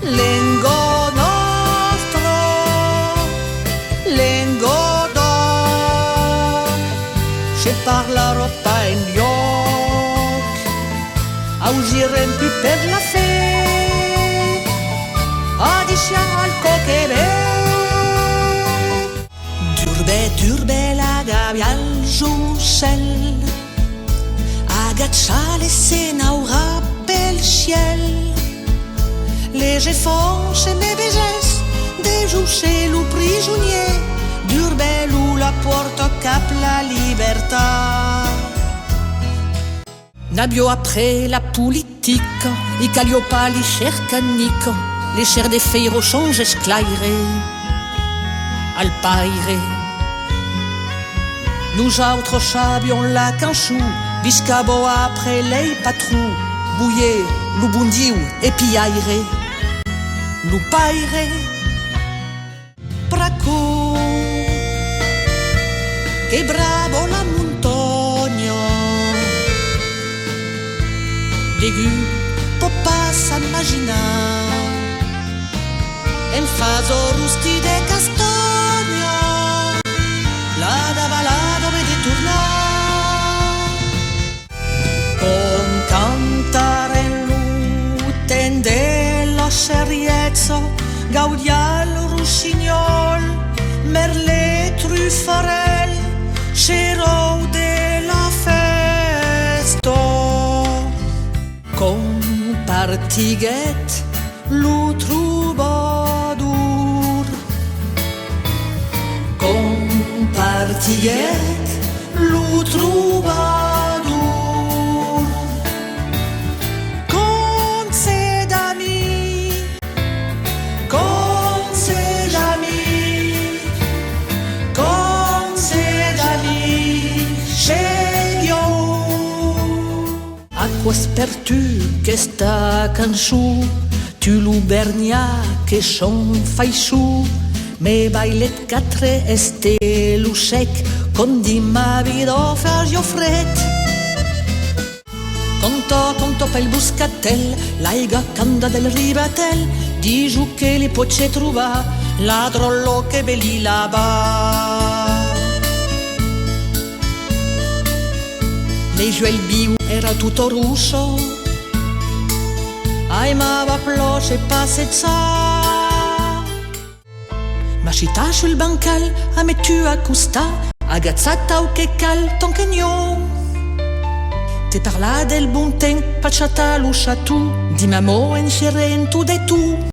Lengo nostro, lengo d'or, se parlerò pas en lloc, ausirem più per la fe, a deixar el coquebé. Turbe la gavia als ocell, agachar les senaura pel ciel. Les efforts et mes baisers, des ocells prisonniers, d'urbello la porta cap la libertà. Nabio après la politique, i Calliopa li cercanic, les chers des feiro change esclaire, al paire. Nous autres sabions la canchou, biscabo après les patrous, bouillé, l'ubundiu et piaire. Lupaire, Praco, che bravo la montagna, Degu, può pas s'immaginar, en faso rusti de castagna, la davalada ve de tornar, con cantare l'uten della seriezza, gaudial rossignol, merle truffarel, cerò della festa. Con partiguet lo troubadour, con partiguet lo troubadour. Espères-tu qu'esta cançó tu l'ubernia que son faixú me bailet quatre estelu sec con di ma vida fer fred conto pel buscatel l'aiga canda del ribatel digiu che li poce trobar ladrollo che belli là-bas. Legio il biu era tutto russo, aimava ploce e passeggiar. Ma città sul bancal a me tu accosta, agazzata o che cal ton cagnon. Te parla del bon temps, pacciata lo chatou, di mamo en xeren tu de tu.